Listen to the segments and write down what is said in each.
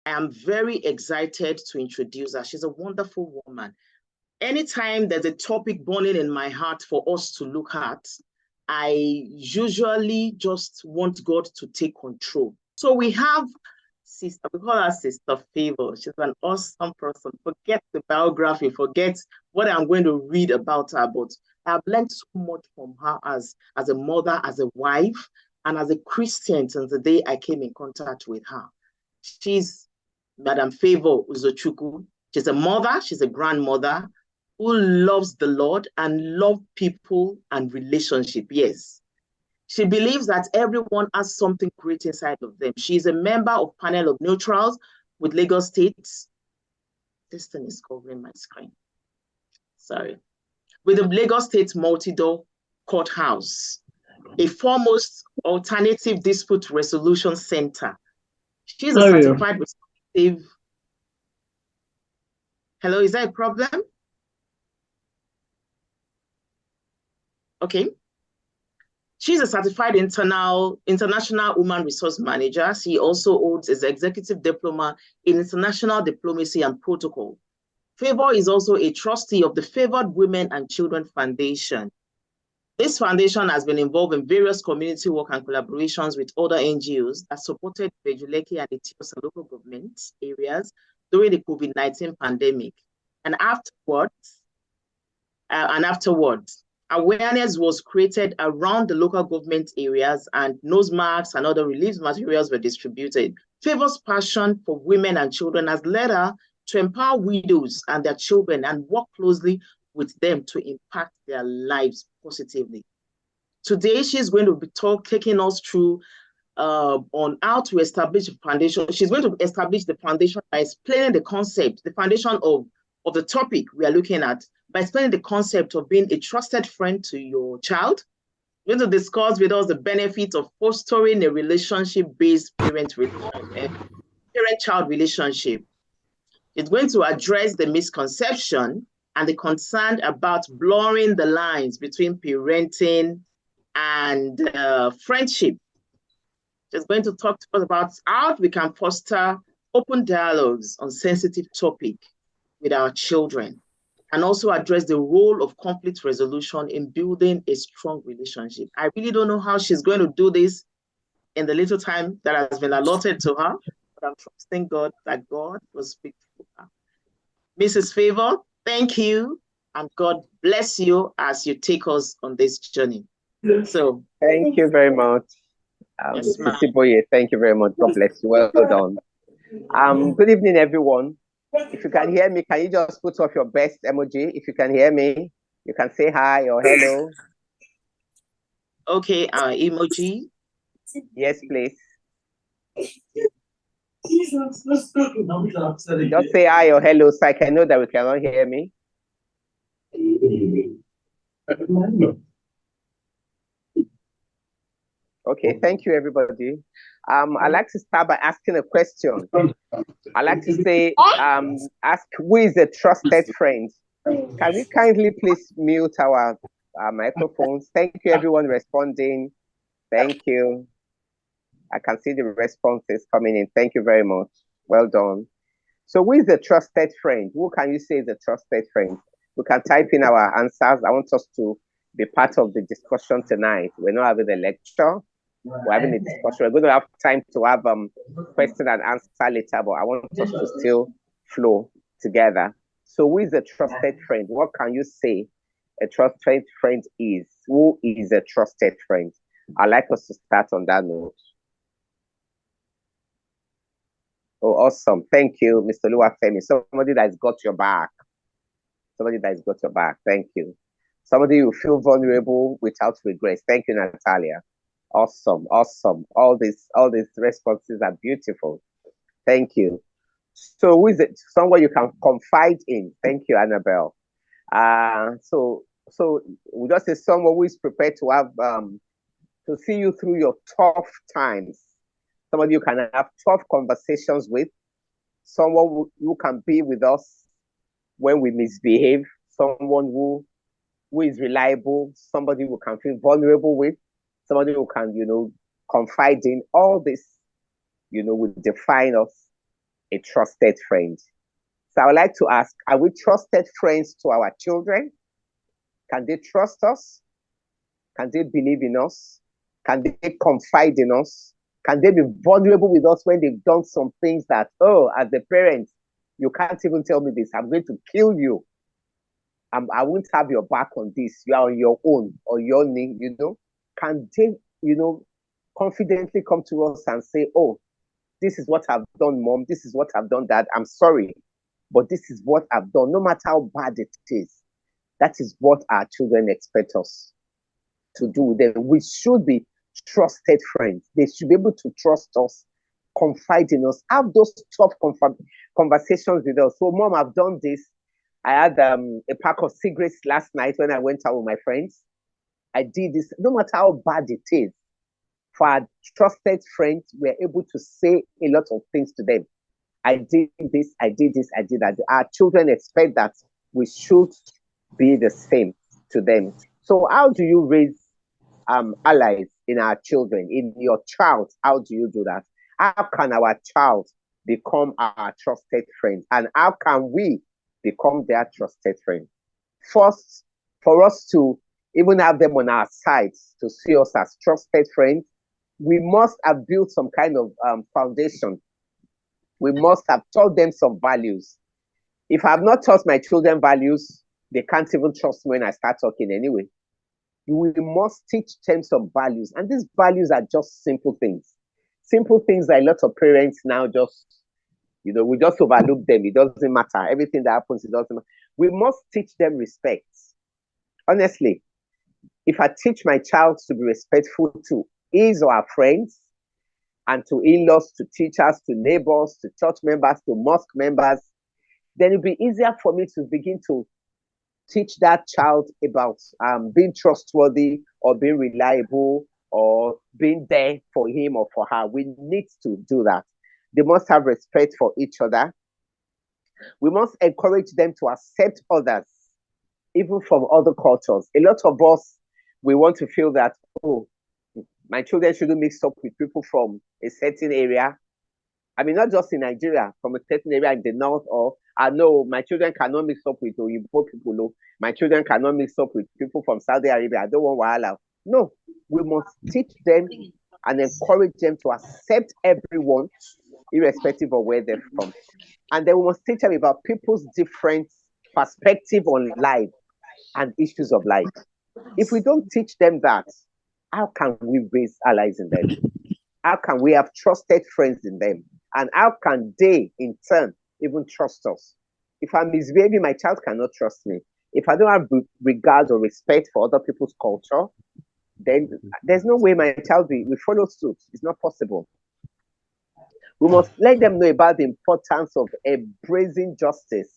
I am very excited to introduce her. She's a wonderful woman. Anytime there's a topic burning in my heart for us to look at, I usually just want God to take control. So we have sister, we call her Sister Favour. She's an awesome person. Forget the biography, forget what I'm going to read about her, but I've learned so much from her as a mother, as a wife, and as a Christian since the day I came in contact with her. She's Madam Favour Uzochukwu. She's a mother, she's a grandmother who loves the Lord and loves people and relationship. Yes. She believes that everyone has something great inside of them. She is a member of panel of neutrals with Lagos State. This thing is covering my screen. Sorry. With the Lagos State Multi-Door Courthouse, a foremost alternative dispute resolution center. She's a certified responsive. Hello, is there a problem? Okay. She's a certified international human resource manager. She also holds an executive diploma in international diplomacy and protocol. Favour is also a trustee of the Favoured Women and Children Foundation. This foundation has been involved in various community work and collaborations with other NGOs that supported Bejuleke and Etios local government areas during the COVID-19 pandemic. And afterwards, awareness was created around the local government areas and nose masks and other relief materials were distributed. Favour's passion for women and children has led her to empower widows and their children and work closely with them to impact their lives positively. Today, she's going to be taking us through on how to establish a foundation. She's going to establish the foundation by explaining the concept, the foundation of the topic we are looking at, by explaining the concept of being a trusted friend to your child. We're going to discuss with us the benefits of fostering a relationship-based parent-child relationship. It's going to address the misconception and the concern about blurring the lines between parenting and friendship. It's going to talk to us about how we can foster open dialogues on sensitive topics with our children, and also address the role of conflict resolution in building a strong relationship. I really don't know how she's going to do this in the little time that has been allotted to her, but I'm trusting God that God will speak to her. Mrs. Favour, thank you, and God bless you as you take us on this journey. So, thank you very much. Yes, Boye, thank you very much. God bless you. Well done. Good evening, everyone. If you can hear me, can you just put off your best emoji? If you can hear me, you can say hi or hello. Okay, emoji. Yes, please. Just say hi or hello so I can know that we cannot hear me. Okay, thank you, everybody. I'd like to start by asking a question. I'd like to say, ask who is a trusted friend? Can we kindly please mute our microphones? Thank you, everyone responding. Thank you. I can see the responses coming in. Thank you very much. Well done. So who is a trusted friend? Who can you say is a trusted friend? We can type in our answers. I want us to be part of the discussion tonight. We're not having a lecture. We're having a discussion. We're going to have time to have question and answer later, but I want us to still flow together. So who is a trusted friend? What can you say a trusted friend is? Who is a trusted friend? I'd like us to start on that note. Oh, awesome. Thank you, Mr. Luwafemi. Somebody that's got your back. Somebody that's got your back. Thank you. Somebody who feel vulnerable without regrets. Thank you, Natalia. Awesome, awesome. All these responses are beautiful. Thank you. So who is it? Someone you can confide in. Thank you, Annabelle. So we just say someone who is prepared to have to see you through your tough times. Somebody you can have tough conversations with. Someone who can be with us when we misbehave. Someone who is reliable. Somebody who can feel vulnerable with. Somebody who can, confide in. All this, will define us a trusted friend? So I would like to ask, are we trusted friends to our children? Can they trust us? Can they believe in us? Can they confide in us? Can they be vulnerable with us when they've done some things that, oh, as a parent, you can't even tell me this. I'm going to kill you. I won't have your back on this. You are on your own or your name, you know. Can they, you know, confidently come to us and say, oh, this is what I've done, mom. This is what I've done, dad. I'm sorry, but this is what I've done. No matter how bad it is, that is what our children expect us to do with them. We should be trusted friends. They should be able to trust us, confide in us, have those tough conversations with us. So, mom, I've done this. I had a pack of cigarettes last night when I went out with my friends. I did this. No matter how bad it is, for our trusted friends, we're able to say a lot of things to them. I did this, I did this, I did that. Our children expect that we should be the same to them. So how do you raise allies in our children, in your child? How do you do that? How can our child become our trusted friend? And how can we become their trusted friend? First, for us to even have them on our side to see us as trusted friends, we must have built some kind of foundation. We must have taught them some values. If I have not taught my children values, they can't even trust me when I start talking anyway. We must teach them some values. And these values are just simple things. Simple things that a lot of parents now just, you know, we just overlook them. It doesn't matter. Everything that happens, it doesn't matter. We must teach them respect. Honestly, if I teach my child to be respectful to his or her friends, and to in-laws, to teachers, to neighbors, to church members, to mosque members, then it'll be easier for me to begin to teach that child about being trustworthy or being reliable or being there for him or for her. We need to do that. They must have respect for each other. We must encourage them to accept others, even from other cultures. A lot of us, we want to feel that, oh, my children shouldn't mix up with people from a certain area. I mean, not just in Nigeria, from a certain area in the north, or I know my children cannot mix up with Oyibo people. No, my children cannot mix up with people from Saudi Arabia. I don't want wahala. No, we must teach them and encourage them to accept everyone, irrespective of where they're from. And then we must teach them about people's different perspective on life and issues of life. If we don't teach them that, how can we raise allies in them? How can we have trusted friends in them? And how can they, in turn, even trust us? If I'm misbehaving, my child cannot trust me. If I don't have regard or respect for other people's culture, then there's no way my child will follow suit. It's not possible. We must let them know about the importance of embracing justice.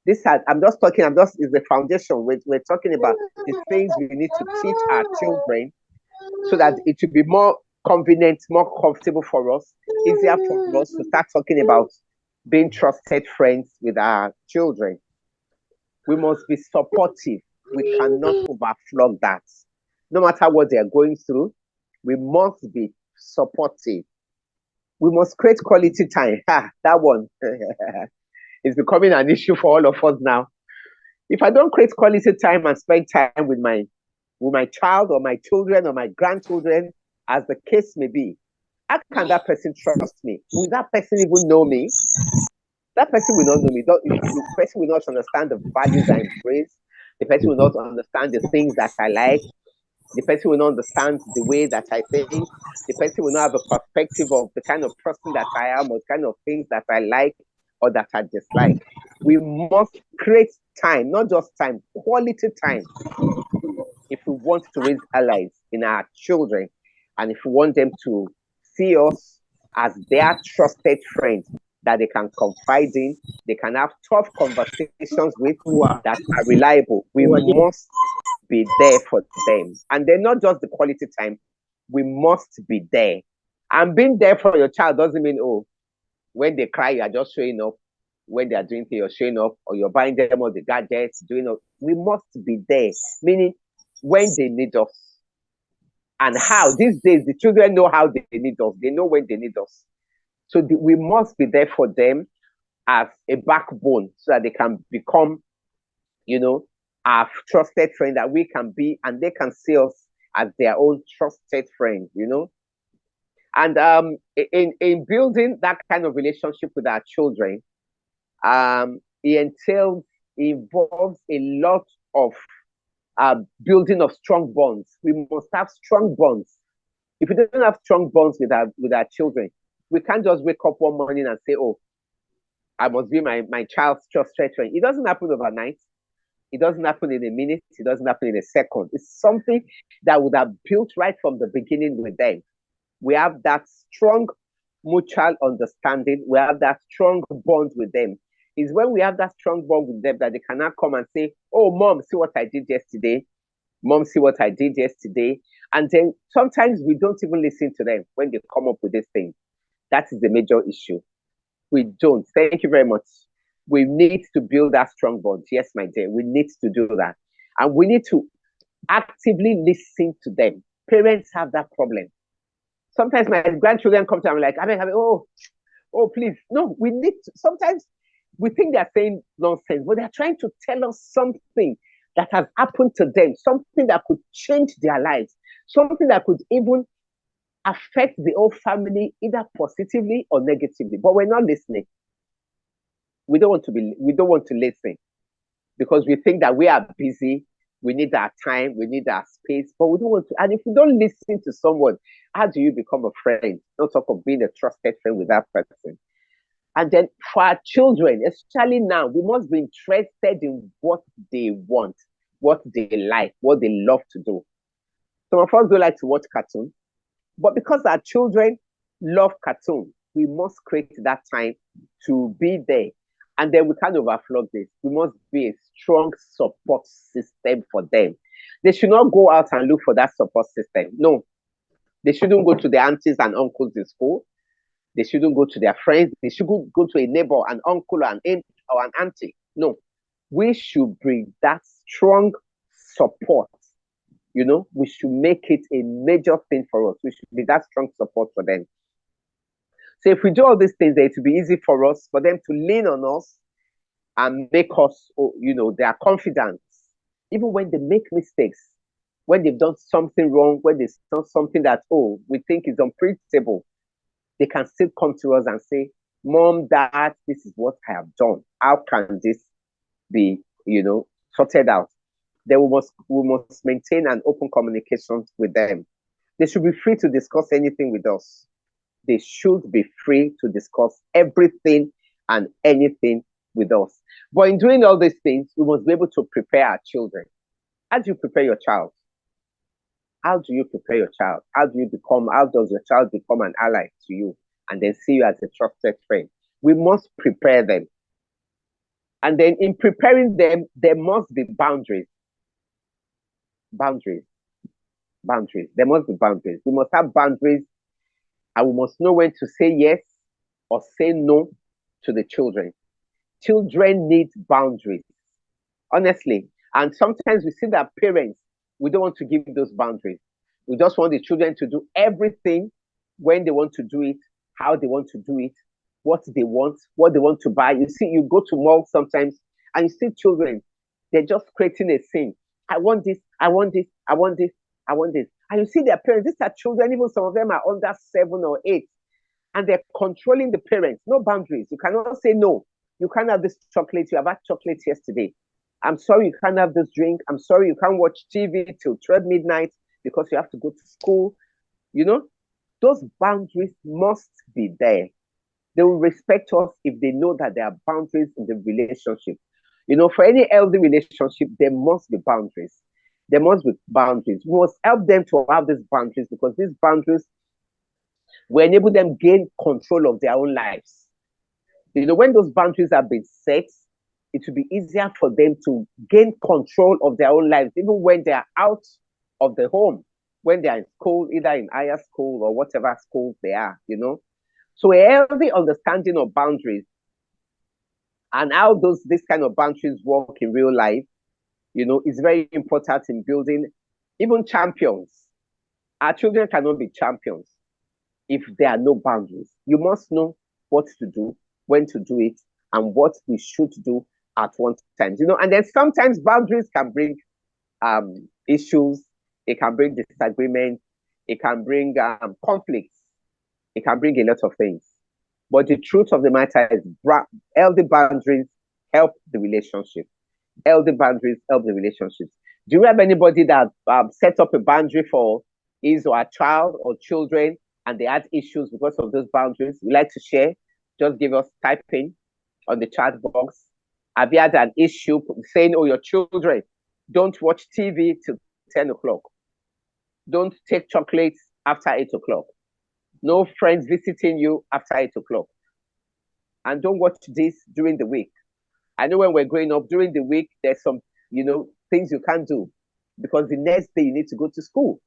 Is the foundation. We're talking about the things we need to teach our children so that it will be more convenient, more comfortable for us, easier for us to start talking about being trusted friends with our children. We must be supportive. We cannot overflog that. No matter what they are going through, we must be supportive. We must create quality time. That one is becoming an issue for all of us now. If I don't create quality time and spend time with my child or my children or my grandchildren, as the case may be, how can that person trust me? Will that person even know me? That person will not know me. The person will not understand the values I embrace. The person will not understand the things that I like. The person will not understand the way that I think. The person will not have a perspective of the kind of person that I am or the kind of things that I like or that I dislike. We must create time, not just time, quality time, if we want to raise allies in our children and if we want them to see us as their trusted friends that they can confide in, they can have tough conversations with, that are reliable. We must be there for them. And then not just the quality time, we must be there. And being there for your child doesn't mean, oh, when they cry, you are just showing up. When they are doing things, you're showing up, or you're buying them all the gadgets, doing up. We must be there, meaning when they need us. And how? These days, the children know how they need us. They know when they need us. So we must be there for them as a backbone so that they can become, our trusted friend that we can be, and they can see us as their own trusted friend, And in building that kind of relationship with our children, it involves a lot of building of strong bonds. We must have strong bonds. If we don't have strong bonds with our children, we can't just wake up one morning and say, "Oh, I must be my child's trusted friend." It doesn't happen overnight. It doesn't happen in a minute. It doesn't happen in a second. It's something that would have built right from the beginning with them. We have that strong mutual understanding. We have that strong bond with them. It's when we have that strong bond with them that they cannot come and say, "Oh, mom, see what I did yesterday. Mom, see what I did yesterday." And then sometimes we don't even listen to them when they come up with these things. That is the major issue. We don't. Thank you very much. We need to build that strong bond. Yes, my dear, we need to do that. And we need to actively listen to them. Parents have that problem. Sometimes my grandchildren come to me like, oh, please. No, we need to. Sometimes we think they're saying nonsense, but they're trying to tell us something that has happened to them, something that could change their lives, something that could even affect the whole family, either positively or negatively. But we're not listening. We don't want to listen because we think that we are busy. We need our time. We need our space, but we don't want to. And if you don't listen to someone, how do you become a friend? Don't talk of being a trusted friend with that person. And then for our children, especially now, we must be interested in what they want, what they like, what they love to do. Some of us don't like to watch cartoons, but because our children love cartoons, we must create that time to be there. And then we can't overflow this. We must be a strong support system for them. They should not go out and look for that support system. No. They shouldn't go to their aunties and uncles in school. They shouldn't go to their friends. They should go to a neighbor, an uncle, an aunt, or an auntie. No. We should bring that strong support. We should make it a major thing for us. We should be that strong support for them. So if we do all these things, it will be easy for us, for them to lean on us and make us, their confidence. Even when they make mistakes, when they've done something wrong, when they've done something that, we think is unprintable, they can still come to us and say, "Mom, Dad, this is what I have done. How can this be, sorted out?" Then we must maintain an open communication with them. They should be free to discuss anything with us. They should be free to discuss everything and anything with us. But in doing all these things, we must be able to prepare our children. How do you prepare your child? How do you prepare your child? How does your child become an ally to you and then see you as a trusted friend? We must prepare them. And then in preparing them, there must be boundaries. Boundaries. There must be boundaries. We must have boundaries, and we must know when to say yes or say no to the children. Children need boundaries, honestly. And sometimes we see that parents, we don't want to give those boundaries. We just want the children to do everything when they want to do it, how they want to do it, what they want to buy. You see, you go to malls sometimes and you see children, they're just creating a scene. I want this, I want this, I want this, I want this. And you see their parents, these are children, even some of them are under 7 or 8, and they're controlling the parents. No boundaries. You cannot say no. You can't have this chocolate. You have had chocolate yesterday. I'm sorry you can't have this drink. I'm sorry you can't watch TV till 12 midnight because you have to go to school. Those boundaries must be there. They will respect us if they know that there are boundaries in the relationship. For any healthy relationship, there must be boundaries. There must be boundaries. We must help them to have these boundaries because these boundaries will enable them gain control of their own lives. When those boundaries have been set, it will be easier for them to gain control of their own lives, even when they are out of the home, when they are in school, either in higher school or whatever school they are, So a healthy understanding of boundaries and how this kind of boundaries work in real life, is very important in building even champions. Our children cannot be champions if there are no boundaries. You must know what to do, when to do it, and what we should do at one time. You know, and then sometimes boundaries can bring issues, it can bring disagreement, it can bring conflicts, it can bring a lot of things. But the truth of the matter is, healthy boundaries help the relationship. Healthy boundaries help the relationships. Do you have anybody that set up a boundary for his or her child or children, and they had issues because of those boundaries? You like to share? Just give us, type in on the chat box. Have you had an issue saying, oh, your children, don't watch TV till 10 o'clock. Don't take chocolates after 8 o'clock. No friends visiting you after 8 o'clock. And don't watch this during the week. I know when we're growing up, during the week, there's some, you know, things you can't do because the next day you need to go to school.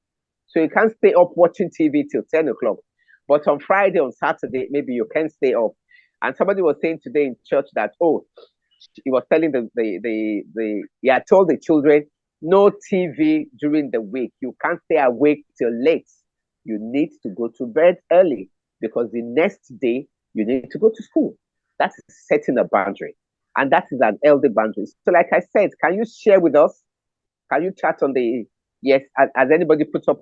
So you can't stay up watching TV till 10 o'clock. But on Friday, on Saturday, maybe you can stay up. And somebody was saying today in church that, oh, he was telling he had told the children, no TV during the week. You can't stay awake till late. You need to go to bed early because the next day you need to go to school. That's setting a boundary. And that is an healthy boundary. So like I said, can you share with us? Can you chat on the, yes, has anybody put up,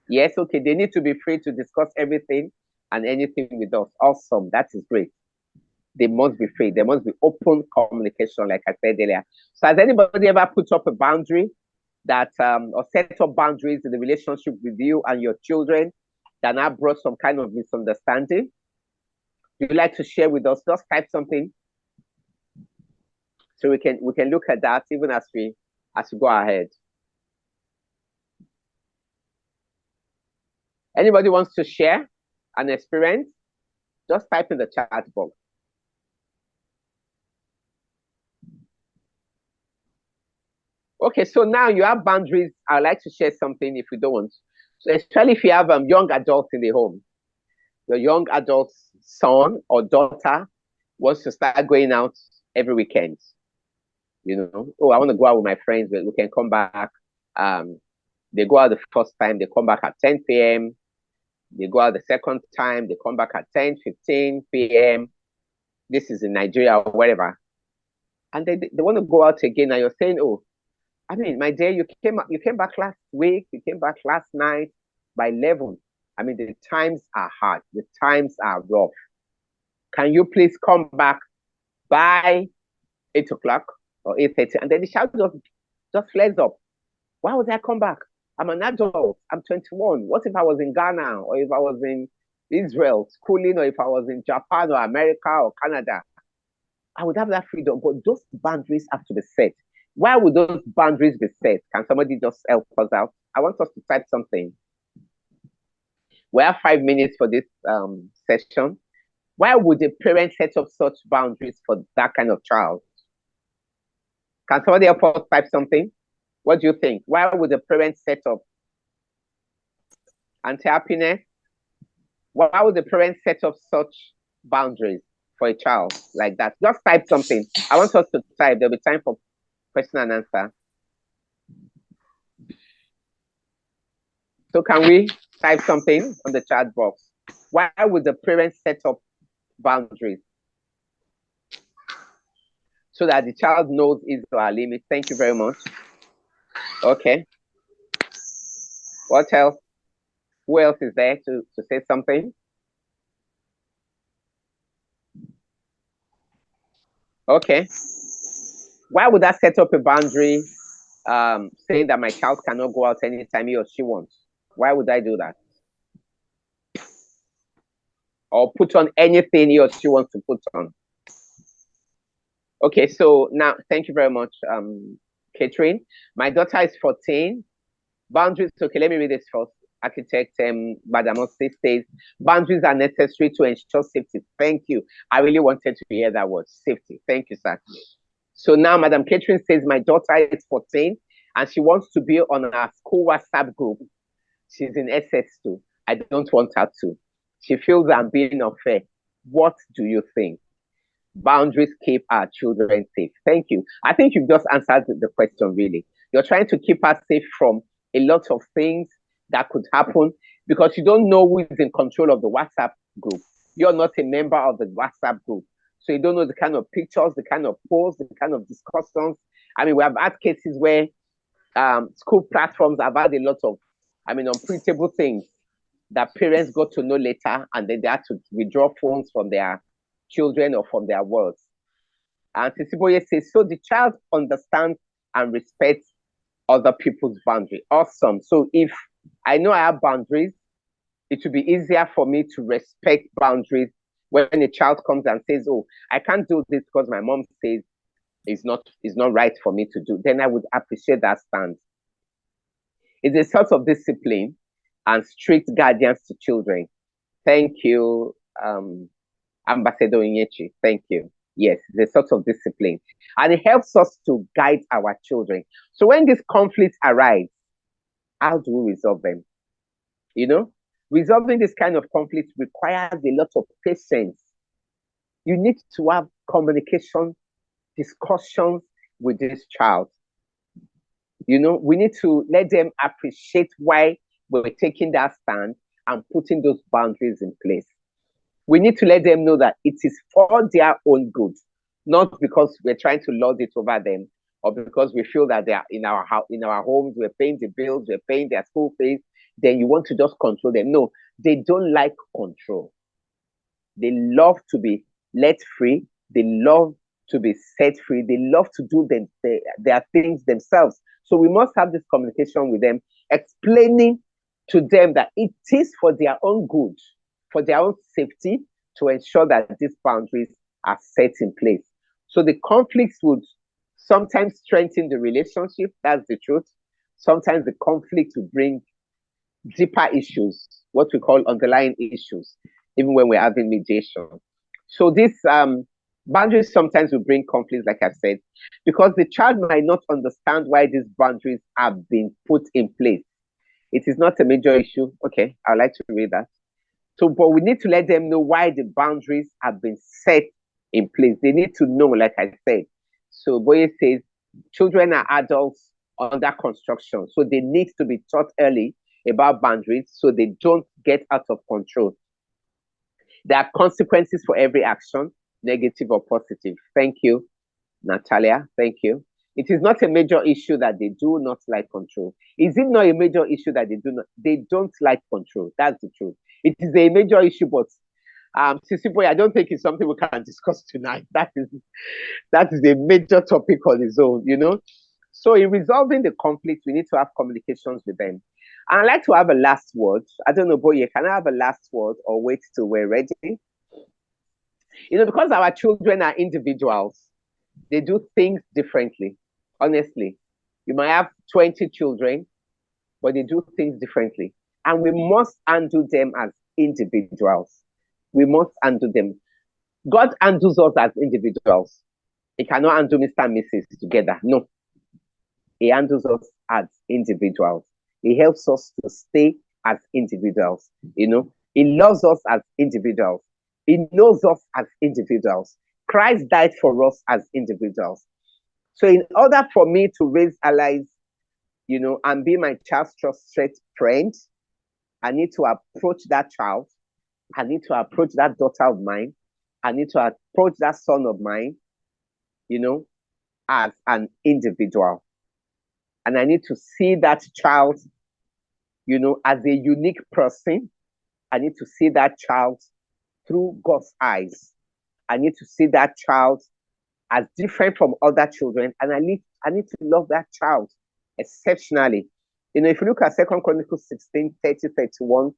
yes, okay, they need to be free to discuss everything and anything with us. Awesome, that is great. They must be free. There must be open communication, like I said earlier. So has anybody ever put up a boundary that, or set up boundaries in the relationship with you and your children that now brought some kind of misunderstanding? Would you like to share with us? Just type something so we can look at that even as we go ahead. Anybody wants to share an experience? Just type in the chat box. Okay, so now you have boundaries. I'd like to share something if you don't. So especially if you have young adults in the home. Your young adult son or daughter wants to start going out every weekend. You know, oh, I want to go out with my friends, but we can come back. They go out the first time, they come back at 10 p.m. They go out the second time, they come back at 10, 15 p.m. This is in Nigeria or wherever. And they want to go out again, and you're saying, oh, I mean, my dear, you came back last week, you came back last night by 11. I mean, the times are hard, the times are rough. Can you please come back by 8 o'clock or 8:30? And then the child just flares up. Why would I come back? I'm an adult, I'm 21. What if I was in Ghana, or if I was in Israel schooling, or if I was in Japan or America or Canada? I would have that freedom, but those boundaries have to be set. Why would those boundaries be set? Can somebody just help us out? I want us to type something. We have 5 minutes for this session. Why would a parent set up such boundaries for that kind of child? Can somebody help us type something? What do you think? Why would a parent set up? Anti-happiness? Why would the parent set up such boundaries for a child like that? Just type something. I want us to type. There'll be time for question and answer. So can we type something on the chat box? Why would the parent set up boundaries? So that the child knows his or her limit. Thank you very much. Okay. What else? Who else is there to say something? Okay. Why would I set up a boundary saying that my child cannot go out anytime he or she wants? Why would I do that? Or put on anything he or she wants to put on? Okay, so now, thank you very much, Catherine. My daughter is 14. Boundaries, okay, let me read this first. Architect Badamosi says, boundaries are necessary to ensure safety. Thank you. I really wanted to hear that word, safety. Thank you, sir. So now, Madam Catherine says, my daughter is 14 and she wants to be on our school WhatsApp group. She's in SS2. I don't want her to. She feels I'm being unfair. What do you think? Boundaries keep our children safe. Thank you. I think you've just answered the question, really. You're trying to keep us safe from a lot of things that could happen because you don't know who is in control of the WhatsApp group. You're not a member of the WhatsApp group. So you don't know the kind of pictures, the kind of posts, the kind of discussions. I mean, we have had cases where school platforms have had a lot of, unprintable things that parents got to know later, and then they had to withdraw phones from their children or from their words. And Tisiboye says, so the child understands and respects other people's boundary. Awesome. So if I know I have boundaries, it will be easier for me to respect boundaries when a child comes and says, oh, I can't do this because my mom says it's not right for me to do. Then I would appreciate that stance. It's a sort of discipline and strict guardians to children. Thank you, Ambassador Inyechi. Thank you. Yes, the sort of discipline. And it helps us to guide our children. So when these conflicts arise, how do we resolve them? Resolving this kind of conflict requires a lot of patience. You need to have communication, discussions with this child. We need to let them appreciate why we're taking that stand and putting those boundaries in place. We need to let them know that it is for their own good, not because we're trying to lord it over them or because we feel that they are in our homes, we're paying the bills, we're paying their school fees, then you want to just control them. No, they don't like control. They love to be let free. They love to be set free. They love to do their things themselves. So we must have this communication with them, explaining to them that it is for their own good, for their own safety, to ensure that these boundaries are set in place. So the conflicts would sometimes strengthen the relationship. That's the truth. Sometimes the conflict will bring deeper issues, what we call underlying issues, even when we're having mediation. So these boundaries sometimes will bring conflicts, like I said, because the child might not understand why these boundaries have been put in place. It is not a major issue. Okay, I'd like to read that. So, but we need to let them know why the boundaries have been set in place. They need to know, like I said. So Boye says, children are adults under construction. So they need to be taught early about boundaries so they don't get out of control. There are consequences for every action, negative or positive. Thank you, Natalia. Thank you. It is not a major issue that they do not like control. Is it not a major issue that they don't like control? That's the truth. It is a major issue, but Sisi Boy, I don't think it's something we can discuss tonight. That is a major topic on its own, So in resolving the conflict, we need to have communications with them. And I'd like to have a last word. I don't know, Boye, can I have a last word or wait till we're ready? Because our children are individuals, they do things differently. Honestly, you might have 20 children, but they do things differently. And we must undo them as individuals. We must undo them. God undoes us as individuals. He cannot undo Mr. and Mrs. together. No. He handles us as individuals. He helps us to stay as individuals. He loves us as individuals. He knows us as individuals. Christ died for us as individuals. So in order for me to raise allies, and be my child's trusted friend, I need to approach that child. I need to approach that daughter of mine. I need to approach that son of mine, as an individual. And I need to see that child, as a unique person. I need to see that child through God's eyes. I need to see that child as different from other children. And I need to love that child exceptionally. If you look at 2 Chronicles 16, 30, 31,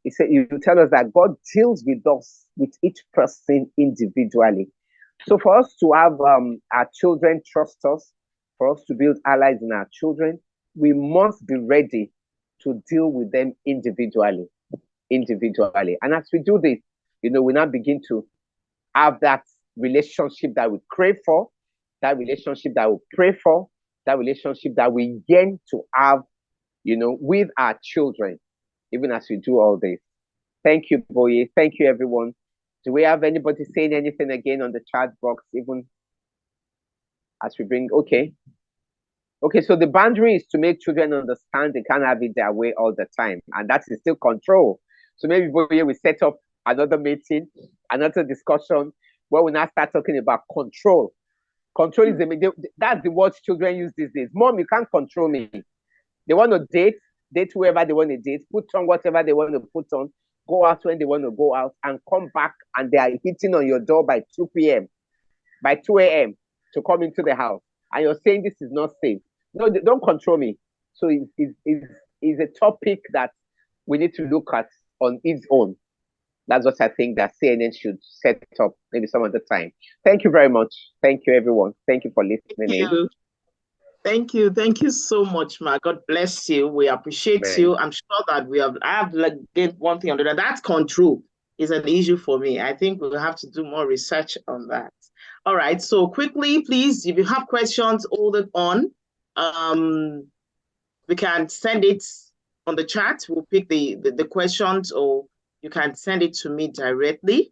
it said, you tell us that God deals with us, with each person individually. So for us to have our children trust us, for us to build allies in our children, we must be ready to deal with them individually. And as we do this, we now begin to have that relationship that we crave for, that relationship that we pray for, that relationship that we yearn to have, with our children, even as we do all this. Thank you, Boye. Thank you, everyone. Do we have anybody saying anything again on the chat box, even as we bring? Okay, so the boundary is to make children understand they can't have it their way all the time, and that is still control. So maybe Boye, we set up another meeting, another discussion, where we now start talking about control. Control is that's the word children use these days. Mom, you can't control me. They want to date whoever they want to date, put on whatever they want to put on, go out when they want to go out, and come back and they are hitting on your door by 2 p.m., by 2 a.m. to come into the house. And you're saying this is not safe. No, don't control me. So it's a topic that we need to look at on its own. That's what I think that CNN should set up maybe some other time. Thank you very much. Thank you, everyone. Thank you for listening in. Thank you. Thank you so much, Ma. God bless you. We appreciate you. I'm sure that I have like did one thing or another. That's control is an issue for me. I think we'll have to do more research on that. All right. So quickly, please, if you have questions, hold it on. We can send it on the chat. We'll pick the questions, or you can send it to me directly.